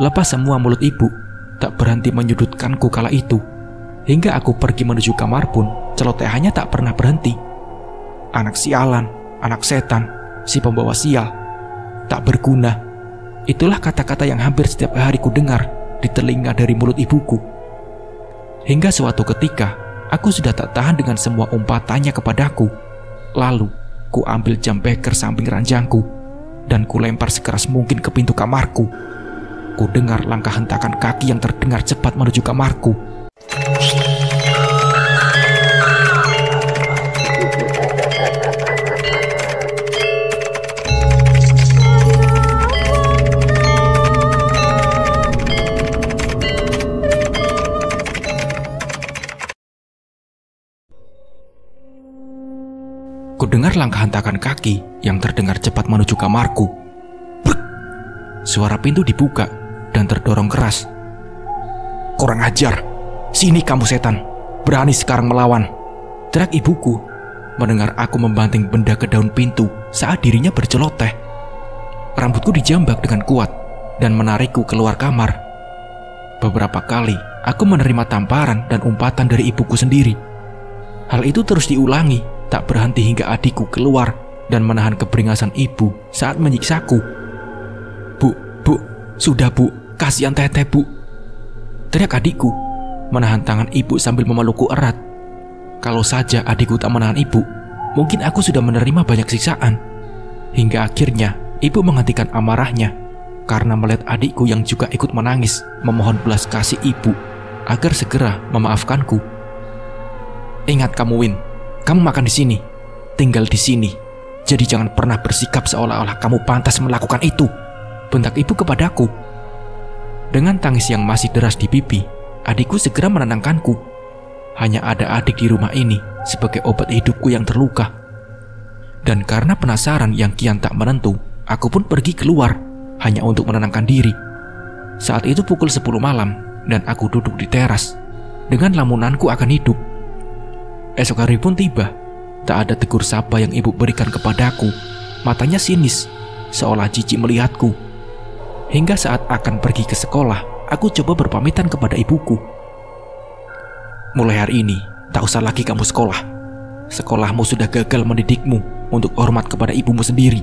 Lepas semua mulut ibu tak berhenti menyudutkanku kala itu. Hingga aku pergi menuju kamar pun celotehannya tak pernah berhenti. Anak sialan, anak setan, si pembawa sial, tak berguna. Itulah kata-kata yang hampir setiap hari ku dengar di telinga dari mulut ibuku. Hingga suatu ketika aku sudah tak tahan dengan semua umpatannya kepadaku. Lalu ku ambil jam beker samping ranjangku dan ku lempar sekeras mungkin ke pintu kamarku. Ku dengar langkah hentakan kaki yang terdengar cepat menuju kamarku. Ku dengar langkah hentakan kaki yang terdengar cepat menuju kamarku. Brrr! Suara pintu dibuka dan terdorong keras. "Kurang ajar! Sini kamu setan! Berani sekarang melawan!" teriak ibuku mendengar aku membanting benda ke daun pintu saat dirinya berceloteh. Rambutku dijambak dengan kuat dan menarikku keluar kamar. Beberapa kali aku menerima tamparan dan umpatan dari ibuku sendiri. Hal itu terus diulangi, tak berhenti hingga adikku keluar dan menahan keberingasan ibu saat menyiksaku. Bu, sudah bu, kasihan teteh bu," teriak adikku menahan tangan ibu sambil memelukku erat. Kalau saja adikku tak menahan ibu, mungkin aku sudah menerima banyak siksaan. Hingga akhirnya ibu menghentikan amarahnya karena melihat adikku yang juga ikut menangis memohon belas kasih ibu agar segera memaafkanku. "Ingat kamu Win, kamu makan di sini, tinggal di sini. Jadi jangan pernah bersikap seolah-olah kamu pantas melakukan itu," bentak ibu kepadaku. Dengan tangis yang masih deras di pipi, adikku segera menenangkanku. Hanya ada adik di rumah ini sebagai obat hidupku yang terluka. Dan karena penasaran yang kian tak menentu, aku pun pergi keluar hanya untuk menenangkan diri. Saat itu pukul 10 malam dan aku duduk di teras dengan lamunanku akan hidup. Esok hari pun tiba. Tak ada tegur sapa yang ibu berikan kepadaku. Matanya sinis, seolah jijik melihatku. Hingga saat akan pergi ke sekolah, aku coba berpamitan kepada ibuku. "Mulai hari ini, tak usah lagi kamu sekolah. Sekolahmu sudah gagal mendidikmu untuk hormat kepada ibumu sendiri.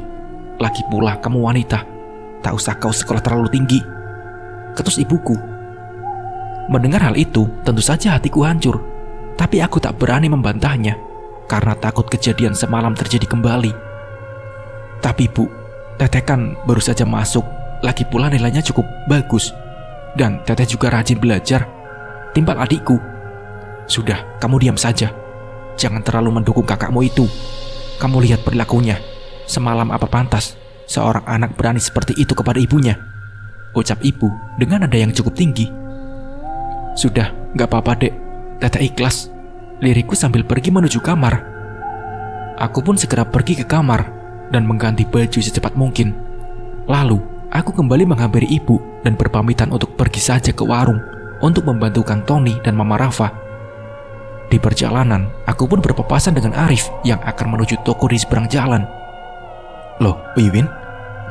Lagi pula kamu wanita, tak usah kau sekolah terlalu tinggi," ketus ibuku. Mendengar hal itu, tentu saja hatiku hancur. Tapi aku tak berani membantahnya karena takut kejadian semalam terjadi kembali. "Tapi bu, teteh kan baru saja masuk. Lagi pula nilainya cukup bagus. Dan teteh juga rajin belajar," timpal adikku. "Sudah, kamu diam saja. Jangan terlalu mendukung kakakmu itu. Kamu lihat perilakunya. Semalam apa pantas seorang anak berani seperti itu kepada ibunya?" ucap ibu dengan nada yang cukup tinggi. "Sudah, gak apa-apa dek. Teteh ikhlas," lirikku sambil pergi menuju kamar. Aku pun segera pergi ke kamar dan mengganti baju secepat mungkin. Lalu aku kembali menghampiri ibu dan berpamitan untuk pergi saja ke warung untuk membantu Kang Tony dan Mama Rafa. Di perjalanan, aku pun berpapasan dengan Arif yang akan menuju toko di seberang jalan. "Loh, Wiwin,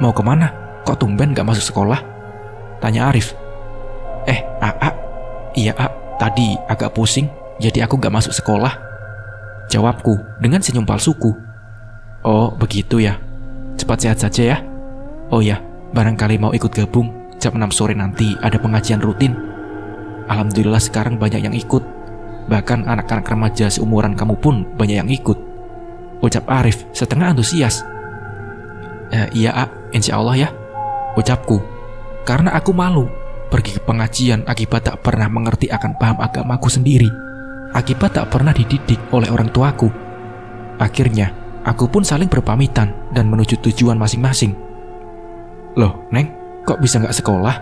mau kemana? Kok tumben gak masuk sekolah?" tanya Arif. "Aa, iya tadi agak pusing, jadi aku gak masuk sekolah," jawabku dengan senyum palsuku. "Oh, begitu ya. Cepat sehat saja ya. Oh ya, barangkali mau ikut gabung. Jam 6 sore nanti ada pengajian rutin. Alhamdulillah sekarang banyak yang ikut. Bahkan anak-anak remaja seumuran kamu pun banyak yang ikut," ucap Arif setengah antusias. Iya, insya Allah ya," ucapku. Karena aku malu pergi ke pengajian akibat tak pernah mengerti akan paham agamaku sendiri, akibat tak pernah dididik oleh orang tuaku. Akhirnya, aku pun saling berpamitan dan menuju tujuan masing-masing. "Loh, Neng, kok bisa gak sekolah?"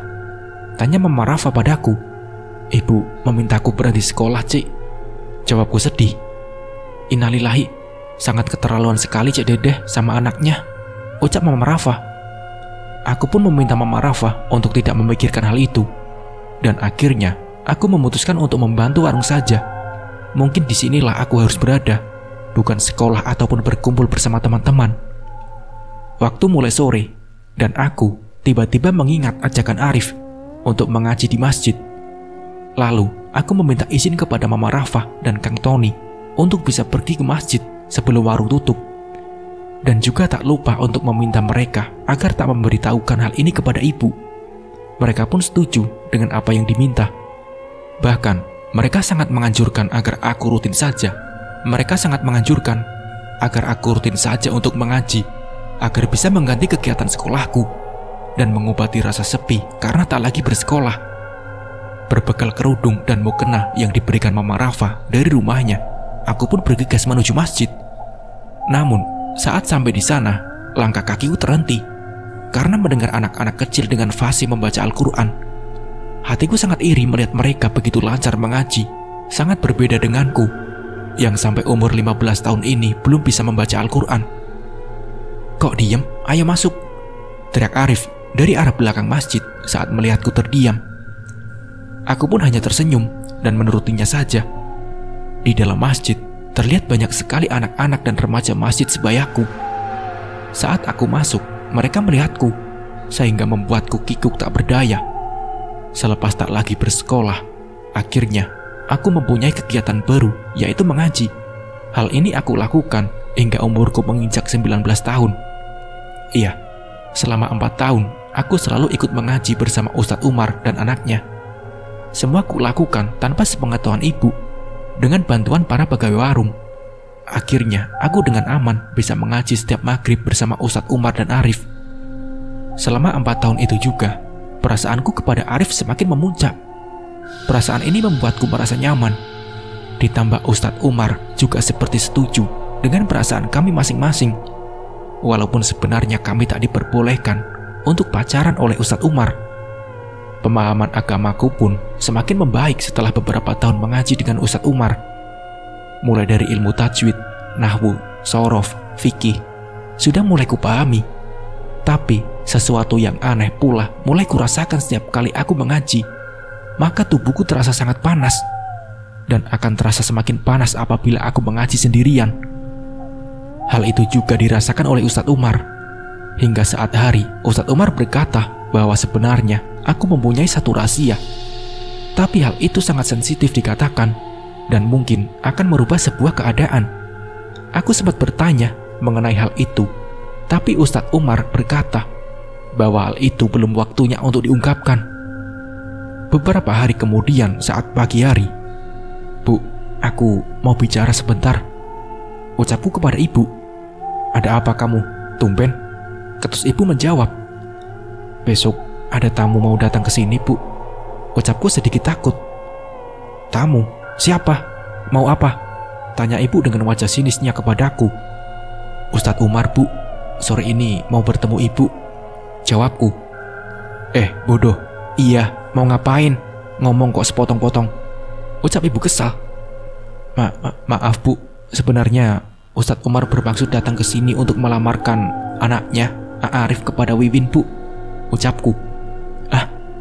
tanya Mama Rafa padaku. "Ibu memintaku berhenti sekolah, Cik," jawabku sedih. "Innalillahi, sangat keterlaluan sekali Cik Dedeh sama anaknya," ucap Mama Rafa. Aku pun meminta Mama Rafa untuk tidak memikirkan hal itu. Dan akhirnya, aku memutuskan untuk membantu warung saja. Mungkin disinilah aku harus berada, bukan sekolah ataupun berkumpul bersama teman-teman. Waktu mulai sore, dan aku tiba-tiba mengingat ajakan Arif untuk mengaji di masjid. Lalu, aku meminta izin kepada Mama Rafa dan Kang Tony untuk bisa pergi ke masjid sebelum warung tutup. Dan juga tak lupa untuk meminta mereka agar tak memberitahukan hal ini kepada ibu. Mereka pun setuju dengan apa yang diminta. Bahkan, mereka sangat menganjurkan agar aku rutin saja. Mereka sangat menganjurkan agar aku rutin saja untuk mengaji, agar bisa mengganti kegiatan sekolahku dan mengobati rasa sepi karena tak lagi bersekolah. Berbekal kerudung dan mukena yang diberikan Mama Rafa dari rumahnya, aku pun bergegas menuju masjid. Namun, saat sampai di sana, langkah kakiku terhenti karena mendengar anak-anak kecil dengan fasih membaca Al-Quran. Hatiku sangat iri melihat mereka begitu lancar mengaji, sangat berbeda denganku yang sampai umur 15 tahun ini belum bisa membaca Al-Quran. "Kok diem? Ayo masuk!" teriak Arif dari arah belakang masjid saat melihatku terdiam. Aku pun hanya tersenyum dan menurutinya saja. Di dalam masjid, terlihat banyak sekali anak-anak dan remaja masjid sebayaku. Saat aku masuk, mereka melihatku, sehingga membuatku kikuk tak berdaya. Selepas tak lagi bersekolah, akhirnya aku mempunyai kegiatan baru, yaitu mengaji. Hal ini aku lakukan hingga umurku menginjak 19 tahun. Iya, selama 4 tahun, aku selalu ikut mengaji bersama Ustadz Umar dan anaknya. Semua aku lakukan tanpa sepengetahuan ibu, dengan bantuan para pegawai warung. Akhirnya, aku dengan aman bisa mengaji setiap maghrib bersama Ustadz Umar dan Arif. Selama 4 tahun itu juga, perasaanku kepada Arif semakin memuncak. Perasaan ini membuatku merasa nyaman. Ditambah Ustadz Umar juga seperti setuju dengan perasaan kami masing-masing. Walaupun sebenarnya kami tak diperbolehkan untuk pacaran oleh Ustadz Umar. Pemahaman agamaku pun semakin membaik setelah beberapa tahun mengaji dengan Ustadz Umar. Mulai dari ilmu tajwid, nahwu, sorof, fikih, sudah mulai kupahami. Tapi sesuatu yang aneh pula mulai kurasakan setiap kali aku mengaji. Maka tubuhku terasa sangat panas, dan akan terasa semakin panas apabila aku mengaji sendirian. Hal itu juga dirasakan oleh Ustadz Umar. Hingga saat hari, Ustadz Umar berkata bahwa sebenarnya aku mempunyai satu rahasia. Tapi hal itu sangat sensitif dikatakan, dan mungkin akan merubah sebuah keadaan. Aku sempat bertanya mengenai hal itu, tapi Ustadz Umar berkata bahwa hal itu belum waktunya untuk diungkapkan. Beberapa hari kemudian saat pagi hari, "Bu, aku mau bicara sebentar," ucapku kepada ibu. "Ada apa kamu? Tumben?" Ketus ibu menjawab. "Besok ada tamu mau datang ke sini, Bu," ucapku sedikit takut. "Tamu? Siapa? Mau apa?" tanya ibu dengan wajah sinisnya kepadaku. "Ustadz Umar, Bu. Sore ini mau bertemu ibu," jawabku. Bodoh. Iya, mau ngapain? Ngomong kok sepotong-potong," ucap ibu kesal. Maaf, Bu. Sebenarnya Ustadz Umar bermaksud datang ke sini untuk melamarkan anaknya, Arif, kepada Wiwin, Bu," ucapku.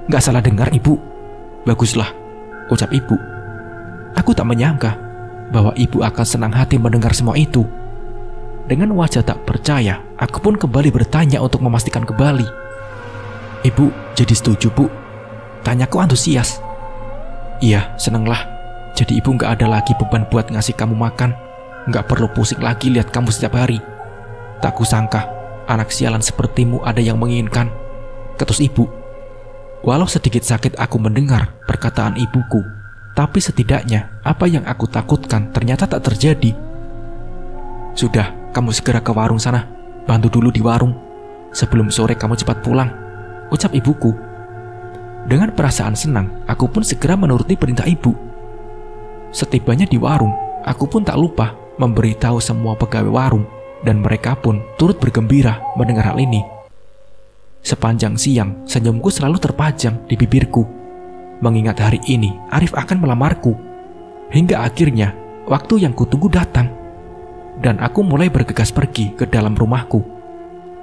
Gak salah dengar, Ibu. Baguslah, ucap ibu. Aku tak menyangka bahwa ibu akan senang hati mendengar semua itu. Dengan wajah tak percaya, aku pun kembali bertanya untuk memastikan kembali. "Ibu jadi setuju, Bu?" tanyaku antusias. "Iya, senenglah. Jadi ibu gak ada lagi beban buat ngasih kamu makan. Gak perlu pusing lagi lihat kamu setiap hari. Tak kusangka anak sialan sepertimu ada yang menginginkan," ketus ibu. Walau sedikit sakit aku mendengar perkataan ibuku, tapi setidaknya apa yang aku takutkan ternyata tak terjadi. "Sudah, kamu segera ke warung sana. Bantu dulu di warung. Sebelum sore kamu cepat pulang," ucap ibuku. Dengan perasaan senang, aku pun segera menuruti perintah ibu. Setibanya di warung, aku pun tak lupa memberitahu semua pegawai warung, dan mereka pun turut bergembira mendengar hal ini. Sepanjang siang, senyumku selalu terpajang di bibirku, mengingat hari ini Arif akan melamarku. Hingga akhirnya, waktu yang kutunggu datang, dan aku mulai bergegas pergi ke dalam rumahku.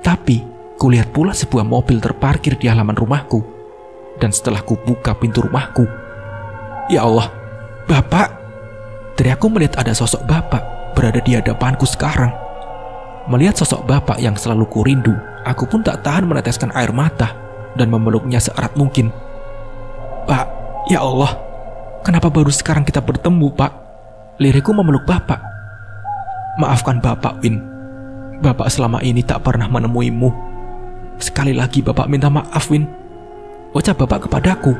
Tapi, kulihat pula sebuah mobil terparkir di halaman rumahku, dan setelah kubuka pintu rumahku, "Ya Allah, Bapak!" teriakku melihat ada sosok Bapak berada di hadapanku sekarang. Melihat sosok Bapak yang selalu kurindu, aku pun tak tahan meneteskan air mata dan memeluknya seerat mungkin. Pak, ya Allah, kenapa baru sekarang kita bertemu, Pak? Liriku memeluk Bapak. Maafkan Bapak, Win. Bapak selama ini tak pernah menemuimu. Sekali lagi Bapak minta maaf, Win, ucap Bapak kepadaku.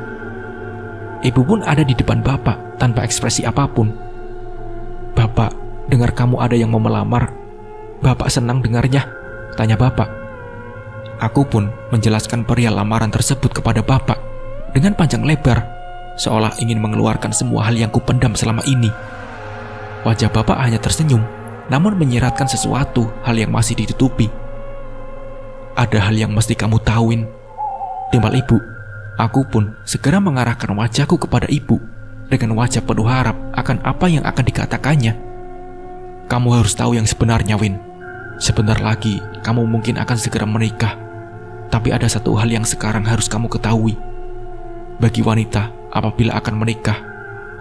Ibu pun ada di depan Bapak tanpa ekspresi apapun. Bapak, dengar kamu ada yang mau melamar. Bapak senang dengarnya, tanya Bapak. Aku pun menjelaskan perihal lamaran tersebut kepada Bapak dengan panjang lebar, seolah ingin mengeluarkan semua hal yang kupendam selama ini. Wajah Bapak hanya tersenyum, namun menyiratkan sesuatu hal yang masih ditutupi. Ada hal yang mesti kamu tahuin, timbal Ibu. Aku pun segera mengarahkan wajahku kepada Ibu dengan wajah penuh harap akan apa yang akan dikatakannya. Kamu harus tahu yang sebenarnya, Win. Sebentar lagi kamu mungkin akan segera menikah. Tapi ada satu hal yang sekarang harus kamu ketahui. Bagi wanita, apabila akan menikah,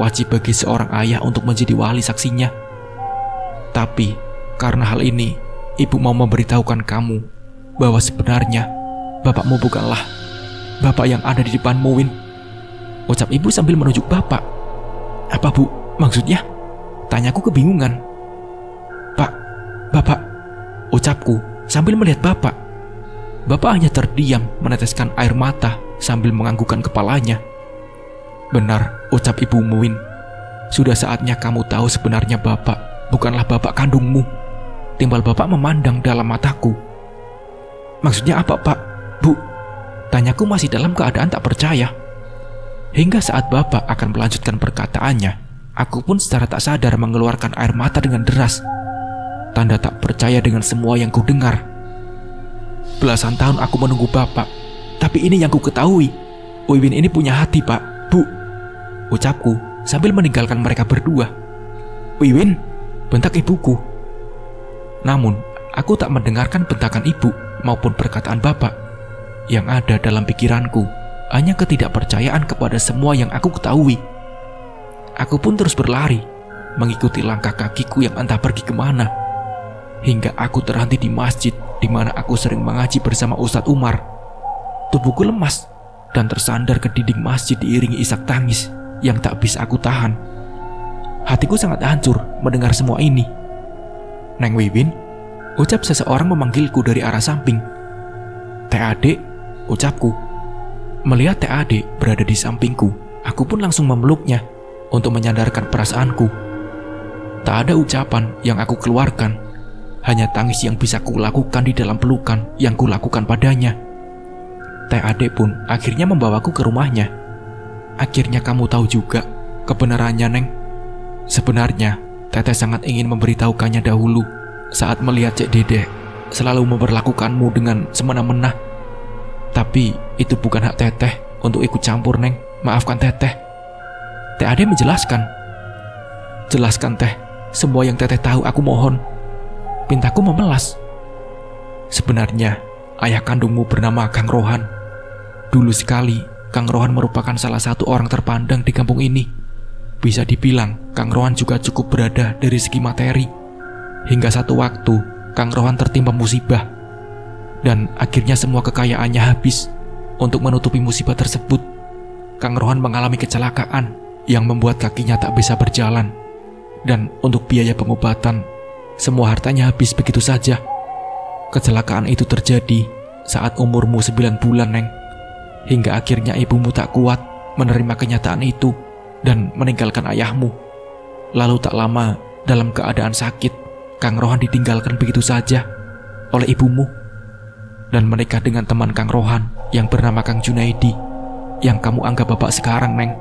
wajib bagi seorang ayah untuk menjadi wali saksinya. Tapi karena hal ini, Ibu mau memberitahukan kamu bahwa sebenarnya bapakmu bukanlah bapak yang ada di depanmu, Win, ucap Ibu sambil menunjuk Bapak. Apa, Bu? Maksudnya? Tanyaku kebingungan. Pak, Bapak, ucapku sambil melihat Bapak. Bapak hanya terdiam meneteskan air mata sambil menganggukkan kepalanya. Benar, ucap Ibumu, Win. Sudah saatnya kamu tahu sebenarnya Bapak bukanlah bapak kandungmu. Timbal Bapak memandang dalam mataku. Maksudnya apa, Pak? Bu? Tanyaku masih dalam keadaan tak percaya. Hingga saat Bapak akan melanjutkan perkataannya, aku pun secara tak sadar mengeluarkan air mata dengan deras. Tanda tak percaya dengan semua yang kudengar. Belasan tahun aku menunggu Bapak, tapi ini yang ku ketahui. Wiwin ini punya hati, Pak, Bu, ucapku sambil meninggalkan mereka berdua. Wiwin, bentak ibuku. Namun, aku tak mendengarkan bentakan ibu maupun perkataan Bapak. Yang ada dalam pikiranku hanya ketidakpercayaan kepada semua yang aku ketahui. Aku pun terus berlari, mengikuti langkah kakiku yang entah pergi kemana. Hingga aku terhenti di masjid di mana aku sering mengaji bersama Ustadz Umar. Tubuhku lemas dan tersandar ke dinding masjid diiringi isak tangis yang tak bisa aku tahan. Hatiku sangat hancur mendengar semua ini. Neng Wiwin, ucap seseorang memanggilku dari arah samping. Teh Ade, ucapku. Melihat Teh Ade berada di sampingku, aku pun langsung memeluknya untuk menyadarkan perasaanku. Tak ada ucapan yang aku keluarkan, hanya tangis yang bisa kulakukan di dalam pelukan yang kulakukan padanya. Teh Ade pun akhirnya membawaku ke rumahnya. Akhirnya kamu tahu juga kebenarannya, Neng. Sebenarnya Teteh sangat ingin memberitahukannya dahulu saat melihat Cek Dede selalu memperlakukanmu dengan semena-mena. Tapi itu bukan hak Teteh untuk ikut campur, Neng. Maafkan Teteh. Teh Ade menjelaskan. Jelaskan, Teh, semua yang Teteh tahu, aku mohon. Pintaku memelas. Sebenarnya ayah kandungmu bernama Kang Rohan. Dulu sekali Kang Rohan merupakan salah satu orang terpandang di kampung ini. Bisa dibilang Kang Rohan juga cukup berada dari segi materi. Hingga satu waktu Kang Rohan tertimpa musibah, dan akhirnya semua kekayaannya habis. Untuk menutupi musibah tersebut, Kang Rohan mengalami kecelakaan yang membuat kakinya tak bisa berjalan. Dan untuk biaya pengobatan, semua hartanya habis begitu saja. Kecelakaan itu terjadi saat umurmu 9 bulan, Neng. Hingga akhirnya ibumu tak kuat menerima kenyataan itu dan meninggalkan ayahmu. Lalu tak lama, dalam keadaan sakit, Kang Rohan ditinggalkan begitu saja oleh ibumu dan menikah dengan teman Kang Rohan yang bernama Kang Junaidi, yang kamu anggap bapak sekarang, Neng.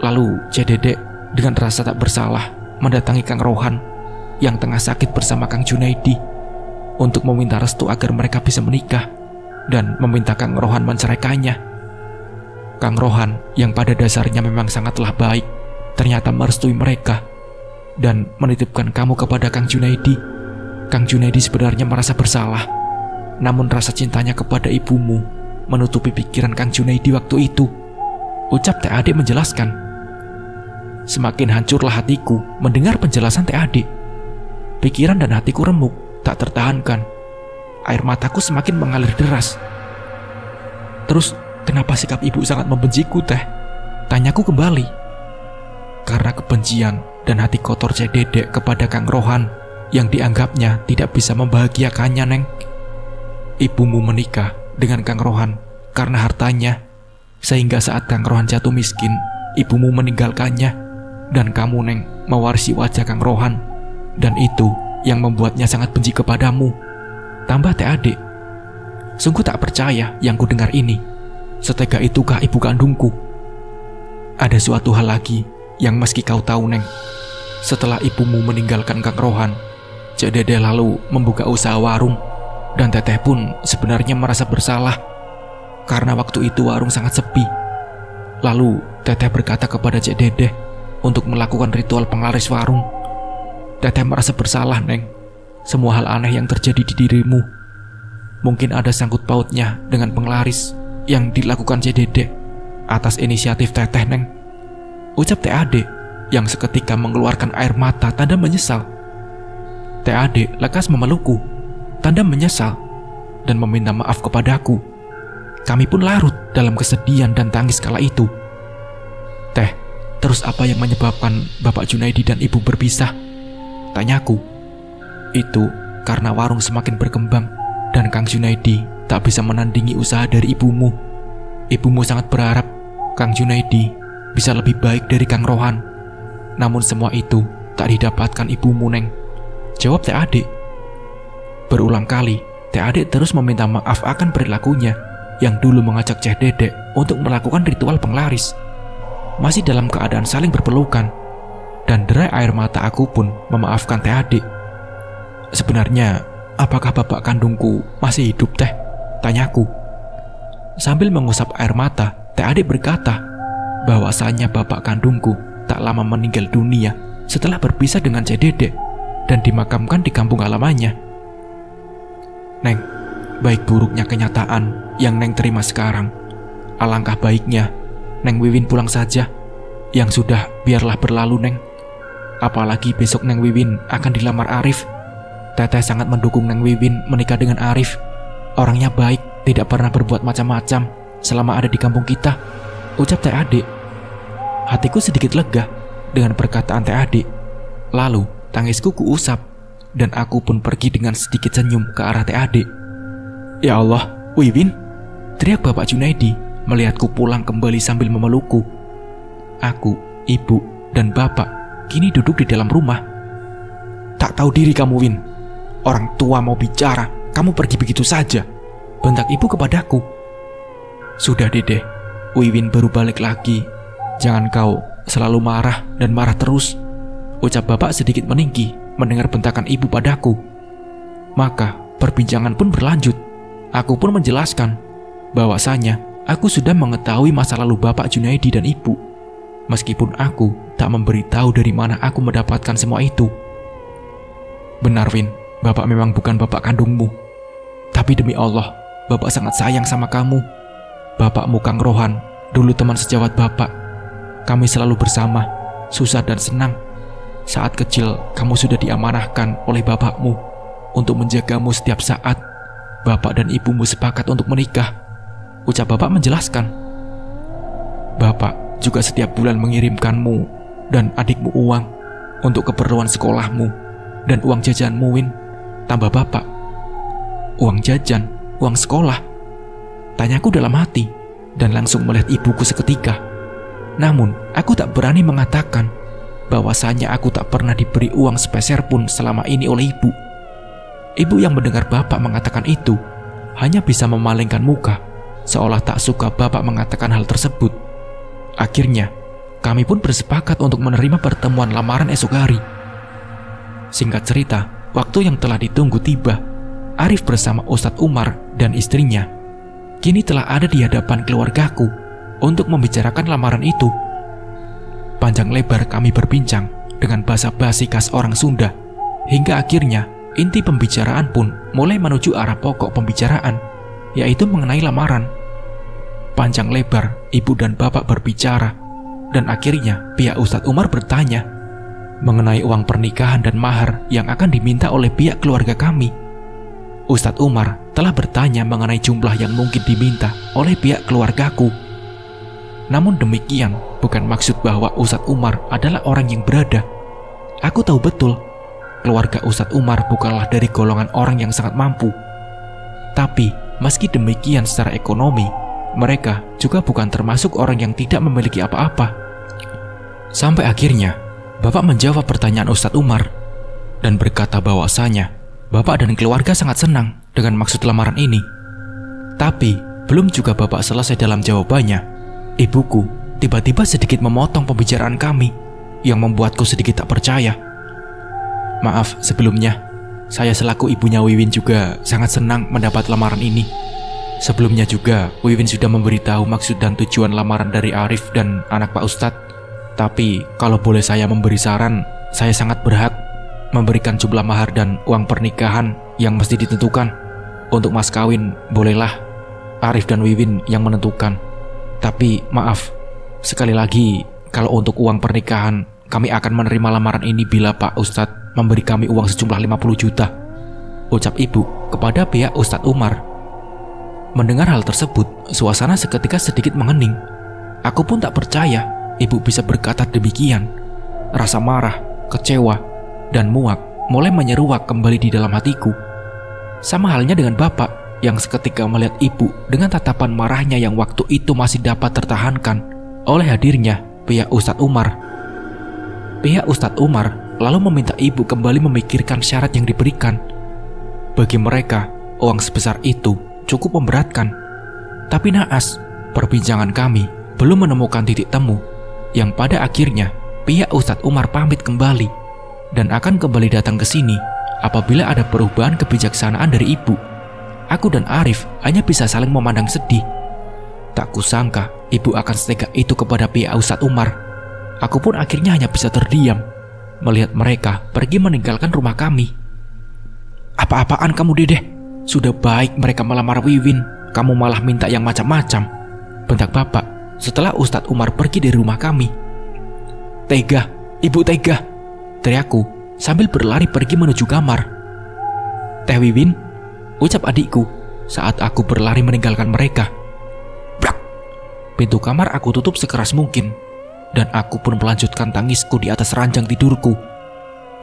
Lalu Cek Dedek dengan rasa tak bersalah mendatangi Kang Rohan yang tengah sakit bersama Kang Junaidi untuk meminta restu agar mereka bisa menikah dan meminta Kang Rohan menceraikannya. Kang Rohan yang pada dasarnya memang sangatlah baik ternyata merestui mereka dan menitipkan kamu kepada Kang Junaidi. Kang Junaidi sebenarnya merasa bersalah, namun rasa cintanya kepada ibumu menutupi pikiran Kang Junaidi waktu itu, ucap Teh Ade menjelaskan. Semakin hancurlah hatiku mendengar penjelasan Teh Ade. Pikiran dan hatiku remuk, tak tertahankan. Air mataku semakin mengalir deras. Terus kenapa sikap ibu sangat membenciku, Teh? Tanyaku kembali. Karena kebencian dan hati kotor Cek Dedek kepada Kang Rohan yang dianggapnya tidak bisa membahagiakannya, Neng. Ibumu menikah dengan Kang Rohan karena hartanya, sehingga saat Kang Rohan jatuh miskin, ibumu meninggalkannya, dan kamu, Neng, mewarisi wajah Kang Rohan, dan itu yang membuatnya sangat benci kepadamu, tambah Teh Ade. Sungguh tak percaya yang ku dengar ini. Setega itukah ibu kandungku? Ada suatu hal lagi yang meski kau tahu, Neng. Setelah ibumu meninggalkan Kang Rohan, Cek Dedek lalu membuka usaha warung, dan Teteh pun sebenarnya merasa bersalah karena waktu itu warung sangat sepi. Lalu Teteh berkata kepada Cek Dedek untuk melakukan ritual penglaris warung. Teteh merasa bersalah, Neng. Semua hal aneh yang terjadi di dirimu mungkin ada sangkut pautnya dengan penglaris yang dilakukan Cek Dedek atas inisiatif Teteh, Neng. Ucap Teh Ade yang seketika mengeluarkan air mata tanda menyesal. Teh Ade lekas memelukku tanda menyesal dan meminta maaf kepadaku. Kami pun larut dalam kesedihan dan tangis kala itu. Teh, terus apa yang menyebabkan Bapak Junaidi dan Ibu berpisah? Tanyaku. Itu karena warung semakin berkembang dan Kang Junaidi tak bisa menandingi usaha dari ibumu. Ibumu sangat berharap Kang Junaidi bisa lebih baik dari Kang Rohan. Namun semua itu tak didapatkan ibumu, Neng. Jawab Teh Ade. Berulang kali Teh Ade terus meminta maaf akan perilakunya yang dulu mengajak Cek Dedek untuk melakukan ritual penglaris. Masih dalam keadaan saling berpelukan, dan derai air mata aku pun memaafkan Teh Ade. Sebenarnya, apakah bapak kandungku masih hidup, Teh? Tanyaku. Sambil mengusap air mata, Teh Ade berkata bahwasanya bapak kandungku tak lama meninggal dunia setelah berpisah dengan Cek Dedek dan dimakamkan di kampung halamannya. Neng, baik buruknya kenyataan yang Neng terima sekarang, alangkah baiknya Neng Wiwin pulang saja. Yang sudah biarlah berlalu, Neng. Apalagi besok Neng Wiwin akan dilamar Arif. Teteh sangat mendukung Neng Wiwin menikah dengan Arif. Orangnya baik, tidak pernah berbuat macam-macam selama ada di kampung kita, ucap Teh Ade. Hatiku sedikit lega dengan perkataan Teh Ade. Lalu tangisku kuusap dan aku pun pergi dengan sedikit senyum ke arah Teh Ade. Ya Allah, Wiwin, teriak Bapak Junaidi melihatku pulang kembali sambil memelukku. Aku, ibu, dan bapak kini duduk di dalam rumah. Tak tahu diri kamu, Win. Orang tua mau bicara, kamu pergi begitu saja, bentak ibu kepadaku. Sudah, Dede, Wiwin baru balik lagi. Jangan kau selalu marah dan marah terus, ucap bapak sedikit meninggi mendengar bentakan ibu padaku. Maka perbincangan pun berlanjut. Aku pun menjelaskan bahwasanya aku sudah mengetahui masa lalu Bapak Junaidi dan Ibu, meskipun aku tak memberitahu dari mana aku mendapatkan semua itu. Benar, Win, Bapak memang bukan bapak kandungmu. Tapi demi Allah, Bapak sangat sayang sama kamu. Bapakmu Kang Rohan dulu teman sejawat Bapak. Kami selalu bersama, susah dan senang. Saat kecil, kamu sudah diamanahkan oleh bapakmu untuk menjagamu setiap saat. Bapak dan ibumu sepakat untuk menikah, ucap bapak menjelaskan. Bapak juga setiap bulan mengirimkanmu dan adikmu uang untuk keperluan sekolahmu dan uang jajanmu, Win, tambah bapak. Uang jajan, uang sekolah? Tanyaku dalam hati dan langsung melihat ibuku seketika. Namun, aku tak berani mengatakan bahwasanya aku tak pernah diberi uang sepeser pun selama ini oleh ibu. Ibu yang mendengar bapak mengatakan itu hanya bisa memalingkan muka, seolah tak suka bapak mengatakan hal tersebut. Akhirnya, kami pun bersepakat untuk menerima pertemuan lamaran esok hari. Singkat cerita, waktu yang telah ditunggu tiba. Arif bersama Ustadz Umar dan istrinya kini telah ada di hadapan keluargaku untuk membicarakan lamaran itu. Panjang lebar kami berbincang dengan basa-basi khas orang Sunda, hingga akhirnya inti pembicaraan pun mulai menuju arah pokok pembicaraan, yaitu mengenai lamaran. Panjang lebar ibu dan bapak berbicara, dan akhirnya pihak Ustadz Umar bertanya mengenai uang pernikahan dan mahar yang akan diminta oleh pihak keluarga kami. Ustadz Umar telah bertanya mengenai jumlah yang mungkin diminta oleh pihak keluargaku. Namun demikian bukan maksud bahwa Ustadz Umar adalah orang yang berada. Aku tahu betul keluarga Ustadz Umar bukanlah dari golongan orang yang sangat mampu. Tapi meski demikian secara ekonomi, mereka juga bukan termasuk orang yang tidak memiliki apa-apa. Sampai akhirnya Bapak menjawab pertanyaan Ustadz Umar dan berkata bahwasanya Bapak dan keluarga sangat senang dengan maksud lamaran ini. Tapi belum juga Bapak selesai dalam jawabannya, ibuku tiba-tiba sedikit memotong pembicaraan kami yang membuatku sedikit tak percaya. Maaf sebelumnya, saya selaku ibunya Wiwin juga sangat senang mendapat lamaran ini. Sebelumnya juga Wiwin sudah memberitahu maksud dan tujuan lamaran dari Arif dan anak Pak Ustadz. Tapi kalau boleh saya memberi saran, saya sangat berhak memberikan jumlah mahar dan uang pernikahan yang mesti ditentukan. Untuk mas kawin bolehlah Arif dan Wiwin yang menentukan. Tapi maaf, sekali lagi, kalau untuk uang pernikahan, kami akan menerima lamaran ini bila Pak Ustadz memberi kami uang sejumlah 50 juta, ucap ibu kepada pihak Ustadz Umar. Mendengar hal tersebut, suasana seketika sedikit mengening. Aku pun tak percaya ibu bisa berkata demikian. Rasa marah, kecewa, dan muak mulai menyeruak kembali di dalam hatiku. Sama halnya dengan bapak yang seketika melihat ibu dengan tatapan marahnya yang waktu itu masih dapat tertahankan oleh hadirnya pihak Ustadz Umar. Pihak Ustadz Umar lalu meminta ibu kembali memikirkan syarat yang diberikan. Bagi mereka, uang sebesar itu cukup memberatkan. Tapi naas, perbincangan kami belum menemukan titik temu yang pada akhirnya pihak Ustadz Umar pamit kembali dan akan kembali datang ke sini apabila ada perubahan kebijaksanaan dari ibu. Aku dan Arif hanya bisa saling memandang sedih. Tak kusangka ibu akan setega itu kepada pihak Ustadz Umar. Aku pun akhirnya hanya bisa terdiam melihat mereka pergi meninggalkan rumah kami. Apa-apaan kamu Dedeh? Sudah baik mereka melamar Wiwin, kamu malah minta yang macam-macam, bentak bapak setelah Ustadz Umar pergi dari rumah kami. Tega, ibu tega, teriakku sambil berlari pergi menuju kamar. Teh Wiwin, ucap adikku saat aku berlari meninggalkan mereka. Brak! Pintu kamar aku tutup sekeras mungkin, dan aku pun melanjutkan tangisku di atas ranjang tidurku.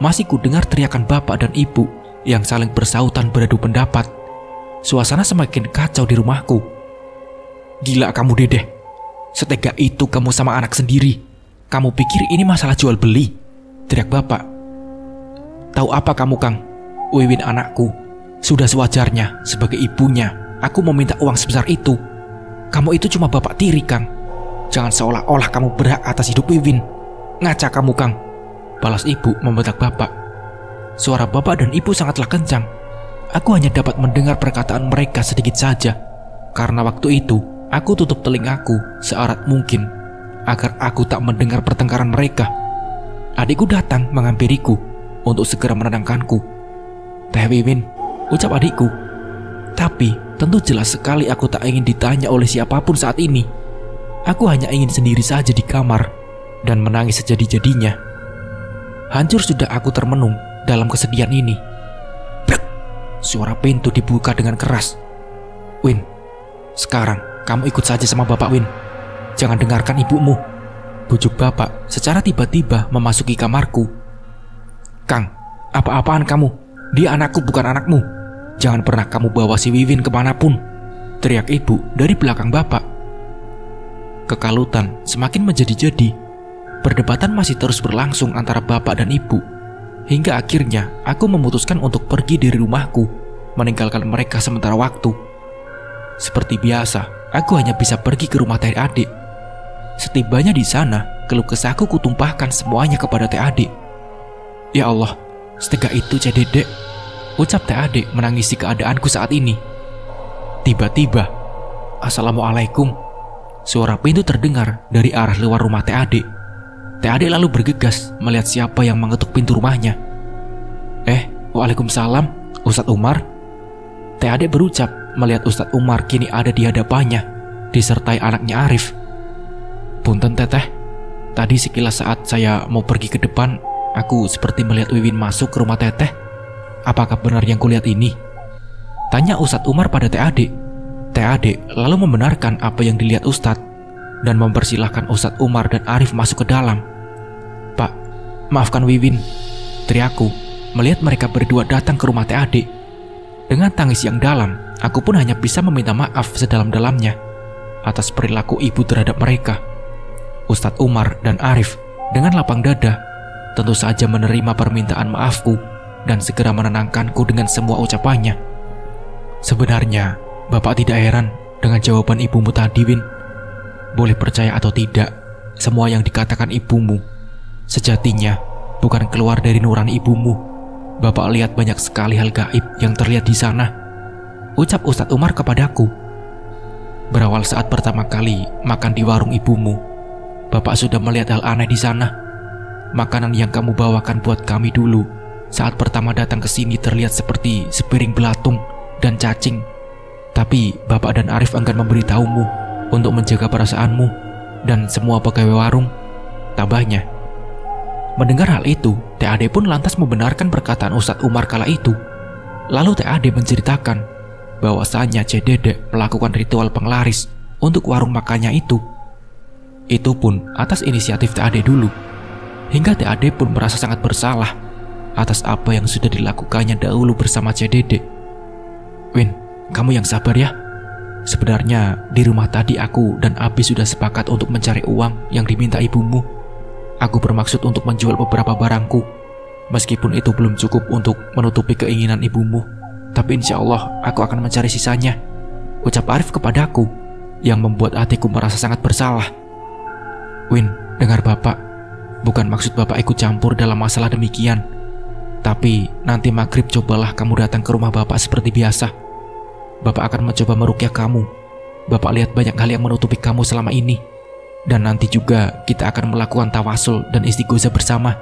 Masih ku dengar teriakan bapak dan ibu yang saling bersautan beradu pendapat. Suasana semakin kacau di rumahku. Gila kamu Dedeh, setega itu kamu sama anak sendiri. Kamu pikir ini masalah jual beli? Teriak bapak. Tahu apa kamu Kang? Wiwin anakku. Sudah sewajarnya sebagai ibunya aku meminta uang sebesar itu. Kamu itu cuma bapak tiri Kang. Jangan seolah-olah kamu berhak atas hidup Wiwin. Ngaca kamu Kang, balas ibu membentak bapak. Suara bapak dan ibu sangatlah kencang. Aku hanya dapat mendengar perkataan mereka sedikit saja. Karena waktu itu aku tutup telingaku seerat mungkin agar aku tak mendengar pertengkaran mereka. Adikku datang menghampiriku untuk segera menenangkanku. Teh Wiwin, ucap adikku. Tapi tentu jelas sekali aku tak ingin ditanya oleh siapapun saat ini. Aku hanya ingin sendiri saja di kamar dan menangis sejadi-jadinya. Hancur sudah aku termenung dalam kesedihan ini. Brek! Suara pintu dibuka dengan keras. Win, sekarang kamu ikut saja sama bapak Win. Jangan dengarkan ibumu, bujuk bapak secara tiba-tiba memasuki kamarku. Kang, apa-apaan kamu? Dia anakku bukan anakmu. Jangan pernah kamu bawa si Wiwin kemanapun, teriak ibu dari belakang bapak. Kekalutan semakin menjadi-jadi. Perdebatan masih terus berlangsung antara bapak dan ibu. Hingga akhirnya aku memutuskan untuk pergi dari rumahku, meninggalkan mereka sementara waktu. Seperti biasa, aku hanya bisa pergi ke rumah Teh Adik. Setibanya di sana, keluh kesahku kutumpahkan semuanya kepada Teh Adik. Ya Allah, setega itu Ceh Dedek, ucap Teh Adik menangisi keadaanku saat ini. Tiba-tiba, Assalamualaikum. Suara pintu terdengar dari arah luar rumah Teh Adik. Teh Adik lalu bergegas melihat siapa yang mengetuk pintu rumahnya. Waalaikumsalam, Ustadz Umar. Teh Adik berucap melihat Ustadz Umar kini ada di hadapannya, disertai anaknya Arif. Punten Teteh, tadi sekilas saat saya mau pergi ke depan, aku seperti melihat Wiwin masuk ke rumah Teteh. Apakah benar yang kulihat ini? Tanya Ustadz Umar pada Teh Adik. Teh Adik lalu membenarkan apa yang dilihat Ustadz. dan mempersilahkan Ustadz Umar dan Arif masuk ke dalam. "Pak, maafkan Wiwin," teriakku melihat mereka berdua datang ke rumah TAD. Dengan tangis yang dalam, aku pun hanya bisa meminta maaf sedalam-dalamnya atas perilaku ibu terhadap mereka. Ustadz Umar dan Arif dengan lapang dada tentu saja menerima permintaan maafku dan segera menenangkanku dengan semua ucapannya. "Sebenarnya, Bapak tidak heran dengan jawaban ibumu tadi, Win. Boleh percaya atau tidak, semua yang dikatakan ibumu sejatinya bukan keluar dari nurani ibumu. Bapak lihat banyak sekali hal gaib yang terlihat di sana," ucap Ustadz Umar kepadaku. "Berawal saat pertama kali makan di warung ibumu, Bapak sudah melihat hal aneh di sana. Makanan yang kamu bawakan buat kami dulu saat pertama datang ke sini terlihat seperti sepiring belatung dan cacing. Tapi Bapak dan Arif enggan memberitahumu untuk menjaga perasaanmu dan semua pegawai warung," tambahnya. Mendengar hal itu, TAD pun lantas membenarkan perkataan Ustadz Umar kala itu. Lalu TAD menceritakan bahwasanya Cedede melakukan ritual penglaris untuk warung makannya itu. Itu pun atas inisiatif TAD dulu. Hingga TAD pun merasa sangat bersalah atas apa yang sudah dilakukannya dahulu bersama Cedede. "Win, kamu yang sabar ya. Sebenarnya di rumah tadi aku dan Abi sudah sepakat untuk mencari uang yang diminta ibumu. Aku bermaksud untuk menjual beberapa barangku. Meskipun itu belum cukup untuk menutupi keinginan ibumu, tapi insya Allah aku akan mencari sisanya," ucap Arif kepadaku, yang membuat hatiku merasa sangat bersalah. "Win, dengar Bapak. Bukan maksud Bapak ikut campur dalam masalah demikian. Tapi nanti maghrib cobalah kamu datang ke rumah Bapak seperti biasa. Bapak akan mencoba meruqyah kamu. Bapak lihat banyak hal yang menutupi kamu selama ini. Dan nanti juga kita akan melakukan tawasul dan istighosah bersama,"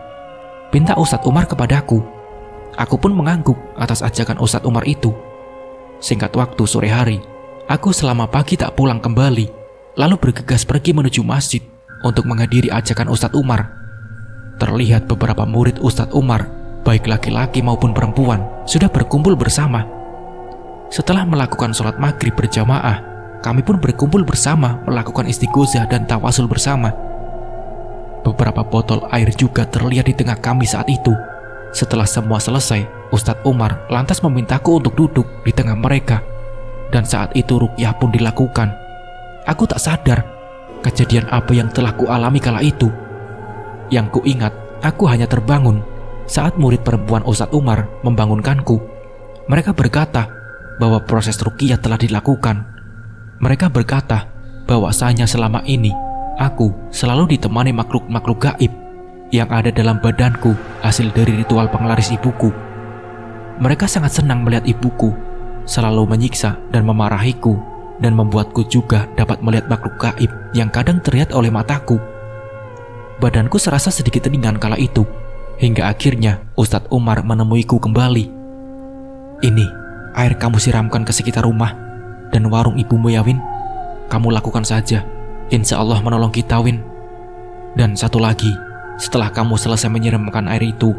pinta Ustadz Umar kepadaku. Aku pun mengangguk atas ajakan Ustadz Umar itu. Singkat waktu sore hari, aku selama pagi tak pulang kembali, lalu bergegas pergi menuju masjid untuk menghadiri ajakan Ustadz Umar. Terlihat beberapa murid Ustadz Umar, baik laki-laki maupun perempuan, sudah berkumpul bersama. Setelah melakukan sholat maghrib berjamaah, kami pun berkumpul bersama melakukan istighosah dan tawasul bersama. Beberapa botol air juga terlihat di tengah kami saat itu. Setelah semua selesai, Ustadz Umar lantas memintaku untuk duduk di tengah mereka. Dan saat itu ruqyah pun dilakukan. Aku tak sadar kejadian apa yang telah kualami kala itu. Yang kuingat, aku hanya terbangun saat murid perempuan Ustadz Umar membangunkanku. Mereka berkata bahwa proses ruqyah telah dilakukan. Mereka berkata bahwasanya selama ini aku selalu ditemani makhluk-makhluk gaib yang ada dalam badanku hasil dari ritual penglaris ibuku. Mereka sangat senang melihat ibuku selalu menyiksa dan memarahiku, dan membuatku juga dapat melihat makhluk gaib yang kadang terlihat oleh mataku. Badanku serasa sedikit ringan kala itu, hingga akhirnya Ustadz Umar menemuiku kembali. "Ini air kamu siramkan ke sekitar rumah dan warung ibumu ya, Win. Kamu lakukan saja, insya Allah menolong kita, Win. Dan satu lagi, setelah kamu selesai menyiramkan air itu,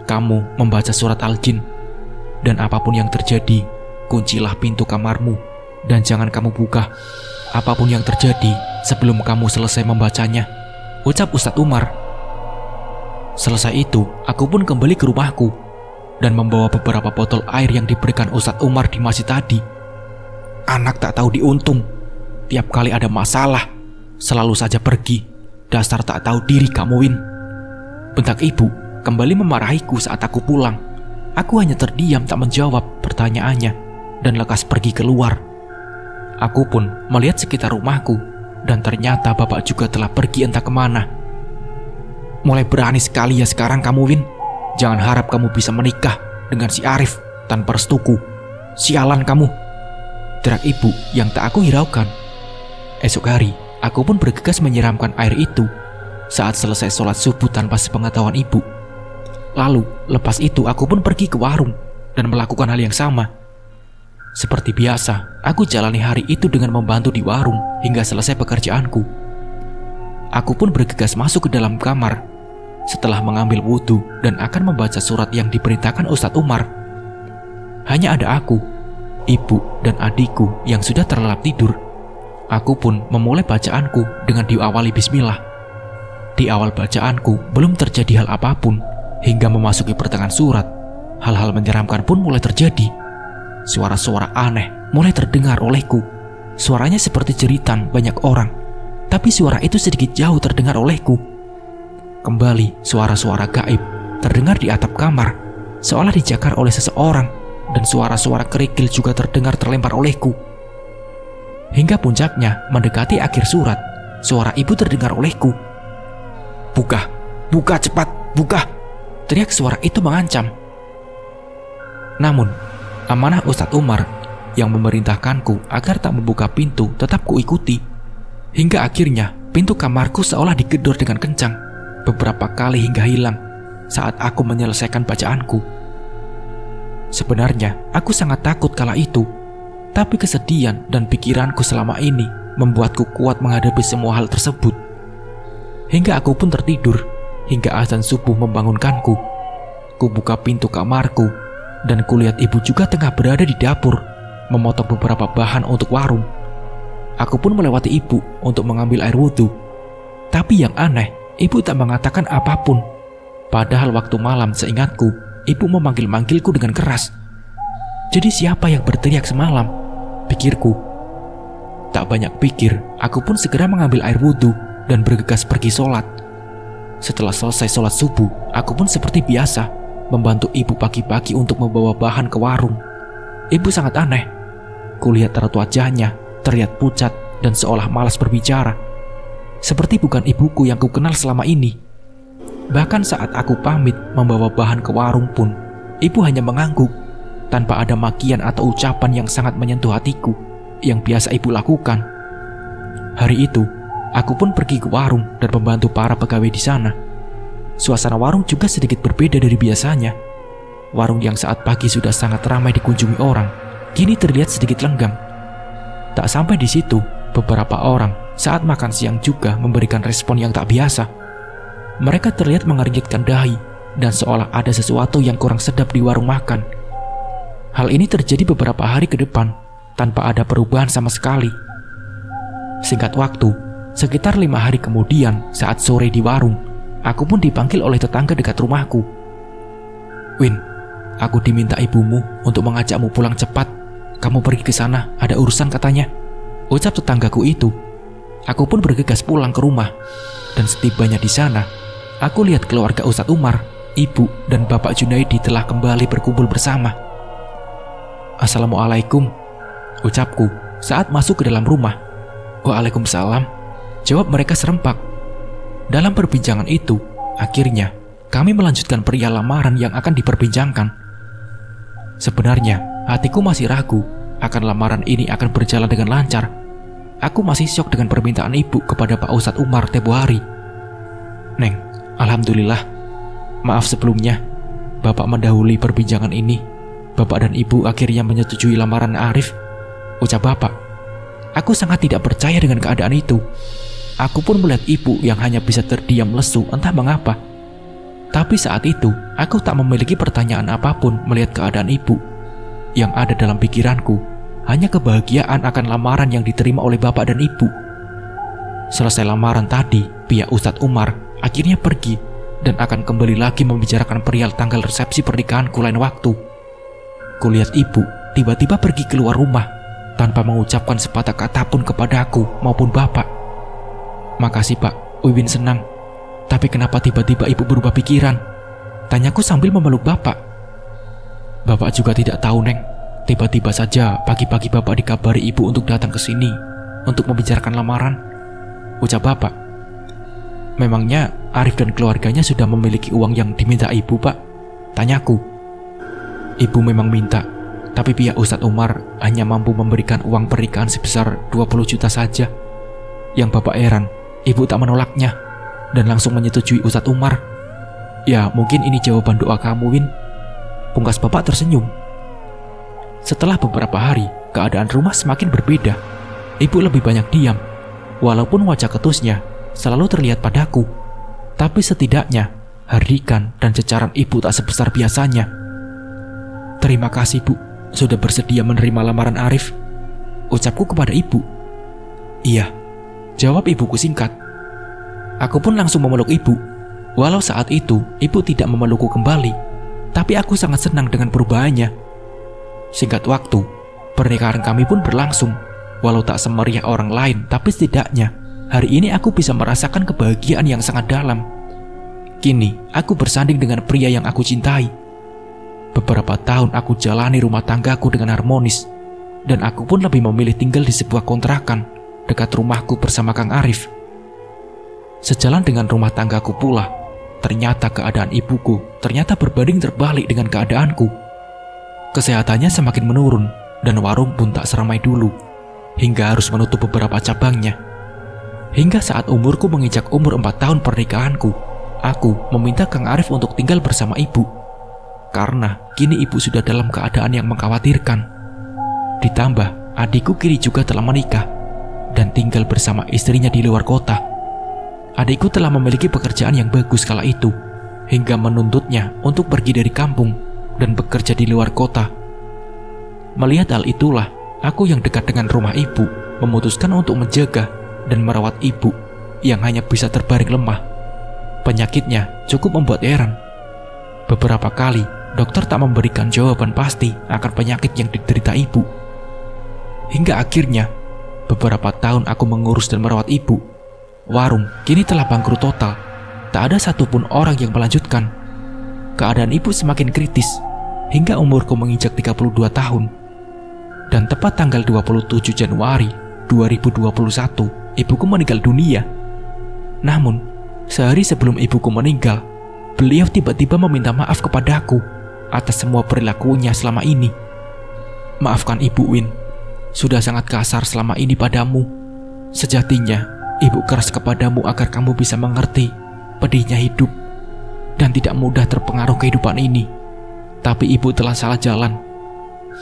kamu membaca surat Al-Jin. Dan apapun yang terjadi, kuncilah pintu kamarmu dan jangan kamu buka apapun yang terjadi sebelum kamu selesai membacanya," ucap Ustadz Umar. Selesai itu, aku pun kembali ke rumahku dan membawa beberapa botol air yang diberikan Ustadz Umar di masjid tadi. "Anak tak tahu diuntung. Tiap kali ada masalah, selalu saja pergi. Dasar tak tahu diri kamu, Win," bentak ibu kembali memarahiku saat aku pulang. Aku hanya terdiam tak menjawab pertanyaannya dan lekas pergi keluar. Aku pun melihat sekitar rumahku, dan ternyata bapak juga telah pergi entah kemana. "Mulai berani sekali ya sekarang kamu, Win. Jangan harap kamu bisa menikah dengan si Arif tanpa restuku. Sialan kamu," teriak ibu yang tak aku hiraukan. Esok hari, aku pun bergegas menyiramkan air itu saat selesai sholat subuh tanpa sepengetahuan ibu. Lalu, lepas itu aku pun pergi ke warung dan melakukan hal yang sama. Seperti biasa, aku jalani hari itu dengan membantu di warung hingga selesai pekerjaanku. Aku pun bergegas masuk ke dalam kamar setelah mengambil wudhu dan akan membaca surat yang diperintahkan Ustadz Umar. Hanya ada aku, ibu, dan adikku yang sudah terlelap tidur. Aku pun memulai bacaanku dengan diawali bismillah. Di awal bacaanku belum terjadi hal apapun, hingga memasuki pertengahan surat, hal-hal menyeramkan pun mulai terjadi. Suara-suara aneh mulai terdengar olehku. Suaranya seperti jeritan banyak orang, tapi suara itu sedikit jauh terdengar olehku. Kembali suara-suara gaib terdengar di atap kamar, seolah dijakar oleh seseorang, dan suara-suara kerikil juga terdengar terlempar olehku. Hingga puncaknya mendekati akhir surat, suara ibu terdengar olehku. "Buka, buka cepat, buka!" teriak suara itu mengancam. Namun, amanah Ustadz Umar yang memerintahkanku agar tak membuka pintu tetap kuikuti. Hingga akhirnya pintu kamarku seolah digedor dengan kencang beberapa kali hingga hilang saat aku menyelesaikan bacaanku. Sebenarnya aku sangat takut kala itu, tapi kesedihan dan pikiranku selama ini membuatku kuat menghadapi semua hal tersebut. Hingga aku pun tertidur, hingga azan subuh membangunkanku. Ku buka pintu kamarku, dan kulihat ibu juga tengah berada di dapur, memotong beberapa bahan untuk warung. Aku pun melewati ibu untuk mengambil air wudhu. Tapi yang aneh, ibu tak mengatakan apapun. Padahal waktu malam seingatku, ibu memanggil-manggilku dengan keras. Jadi siapa yang berteriak semalam? Pikirku. Tak banyak pikir, aku pun segera mengambil air wudhu dan bergegas pergi sholat. Setelah selesai sholat subuh, aku pun seperti biasa membantu ibu pagi-pagi untuk membawa bahan ke warung. Ibu sangat aneh. Kulihat raut wajahnya terlihat pucat dan seolah malas berbicara, seperti bukan ibuku yang kukenal selama ini. Bahkan saat aku pamit membawa bahan ke warung pun, ibu hanya mengangguk tanpa ada makian atau ucapan yang sangat menyentuh hatiku yang biasa ibu lakukan. Hari itu, aku pun pergi ke warung dan membantu para pegawai di sana. Suasana warung juga sedikit berbeda dari biasanya. Warung yang saat pagi sudah sangat ramai dikunjungi orang, kini terlihat sedikit lenggang. Tak sampai di situ, beberapa orang saat makan siang juga memberikan respon yang tak biasa. Mereka terlihat mengernyitkan dahi dan seolah ada sesuatu yang kurang sedap di warung makan. Hal ini terjadi beberapa hari ke depan tanpa ada perubahan sama sekali. Singkat waktu, sekitar 5 hari kemudian saat sore di warung, aku pun dipanggil oleh tetangga dekat rumahku. "Win, aku diminta ibumu untuk mengajakmu pulang cepat. Kamu pergi ke sana, ada urusan katanya," ucap tetanggaku itu. Aku pun bergegas pulang ke rumah, dan setibanya di sana, aku lihat keluarga Ustadz Umar, ibu dan Bapak Junaidi telah kembali berkumpul bersama. "Assalamualaikum," ucapku saat masuk ke dalam rumah. "Waalaikumsalam," jawab mereka serempak. Dalam perbincangan itu, akhirnya kami melanjutkan perihal lamaran yang akan diperbincangkan. Sebenarnya, hatiku masih ragu akan lamaran ini akan berjalan dengan lancar. Aku masih syok dengan permintaan ibu kepada Pak Ustadz Umar tempo hari. "Neng, alhamdulillah. Maaf sebelumnya, Bapak mendahului perbincangan ini. Bapak dan Ibu akhirnya menyetujui lamaran Arif," ucap Bapak. Aku sangat tidak percaya dengan keadaan itu. Aku pun melihat ibu yang hanya bisa terdiam lesu entah mengapa. Tapi saat itu, aku tak memiliki pertanyaan apapun melihat keadaan ibu. Yang ada dalam pikiranku hanya kebahagiaan akan lamaran yang diterima oleh bapak dan ibu. Selesai lamaran tadi, pihak Ustadz Umar akhirnya pergi dan akan kembali lagi membicarakan perihal tanggal resepsi pernikahanku lain waktu. Kulihat ibu tiba-tiba pergi keluar rumah tanpa mengucapkan sepatah kata pun kepadaku maupun bapak. "Makasih Pak, Wiwin senang. Tapi kenapa tiba-tiba ibu berubah pikiran?" tanyaku sambil memeluk bapak. "Bapak juga tidak tahu, Neng. Tiba-tiba saja pagi-pagi bapak dikabari ibu untuk datang ke sini untuk membicarakan lamaran," ucap bapak. "Memangnya Arif dan keluarganya sudah memiliki uang yang diminta ibu, Pak?" tanyaku. "Ibu memang minta, tapi pihak Ustadz Umar hanya mampu memberikan uang pernikahan sebesar 20 juta saja. Yang bapak heran, ibu tak menolaknya dan langsung menyetujui Ustadz Umar. Ya, mungkin ini jawaban doa kamu, Win," pungkas bapak tersenyum. Setelah beberapa hari, keadaan rumah semakin berbeda. Ibu lebih banyak diam, walaupun wajah ketusnya selalu terlihat padaku. Tapi setidaknya, hardikan dan cecaran ibu tak sebesar biasanya. "Terima kasih Bu, sudah bersedia menerima lamaran Arif," ucapku kepada ibu. Iya, jawab ibuku singkat. Aku pun langsung memeluk ibu. Walau saat itu ibu tidak memelukku kembali, tapi aku sangat senang dengan perubahannya. Singkat waktu, pernikahan kami pun berlangsung. Walau tak semeriah orang lain, tapi setidaknya hari ini aku bisa merasakan kebahagiaan yang sangat dalam. Kini aku bersanding dengan pria yang aku cintai. Beberapa tahun aku jalani rumah tanggaku dengan harmonis, dan aku pun lebih memilih tinggal di sebuah kontrakan dekat rumahku bersama Kang Arif. Sejalan dengan rumah tanggaku pula, ternyata keadaan ibuku ternyata berbanding terbalik dengan keadaanku. Kesehatannya semakin menurun, dan warung pun tak seramai dulu, hingga harus menutup beberapa cabangnya. Hingga saat umurku menginjak umur 4 tahun pernikahanku, aku meminta Kang Arif untuk tinggal bersama ibu, karena kini ibu sudah dalam keadaan yang mengkhawatirkan. Ditambah adikku kini juga telah menikah dan tinggal bersama istrinya di luar kota. Adikku telah memiliki pekerjaan yang bagus kala itu, hingga menuntutnya untuk pergi dari kampung dan bekerja di luar kota. Melihat hal itulah, aku yang dekat dengan rumah ibu memutuskan untuk menjaga dan merawat ibu yang hanya bisa terbaring lemah. Penyakitnya cukup membuat heran. Beberapa kali dokter tak memberikan jawaban pasti akan penyakit yang diderita ibu. Hingga akhirnya beberapa tahun aku mengurus dan merawat ibu. Warung kini telah bangkrut total. Tak ada satupun orang yang melanjutkan. Keadaan ibu semakin kritis hingga umurku menginjak 32 tahun. Dan tepat tanggal 27 Januari 2021, ibuku meninggal dunia. Namun, sehari sebelum ibuku meninggal, beliau tiba-tiba meminta maaf kepadaku atas semua perilakunya selama ini. Maafkan Ibu Win, sudah sangat kasar selama ini padamu. Sejatinya, ibu keras kepadamu agar kamu bisa mengerti pedihnya hidup dan tidak mudah terpengaruh kehidupan ini. Tapi ibu telah salah jalan,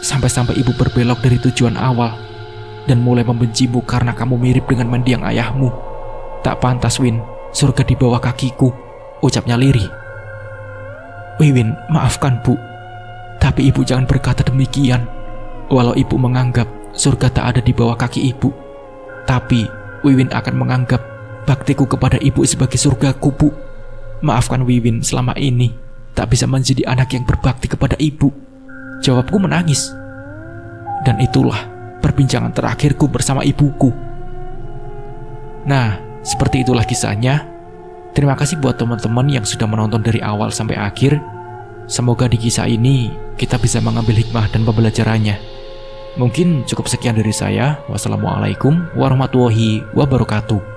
sampai-sampai ibu berbelok dari tujuan awal dan mulai membencimu karena kamu mirip dengan mendiang ayahmu. Tak pantas, Win, surga di bawah kakiku, ucapnya lirih. Wiwin, maafkan Bu, tapi ibu jangan berkata demikian. Walau ibu menganggap surga tak ada di bawah kaki ibu, tapi Wiwin akan menganggap baktiku kepada ibu sebagai surgaku, Bu. Maafkan Wiwin selama ini tak bisa menjadi anak yang berbakti kepada ibu. Jawabku menangis. Dan itulah perbincangan terakhirku bersama ibuku. Nah, seperti itulah kisahnya. Terima kasih buat teman-teman yang sudah menonton dari awal sampai akhir. Semoga di kisah ini kita bisa mengambil hikmah dan pembelajarannya. Mungkin cukup sekian dari saya. Wassalamualaikum warahmatullahi wabarakatuh.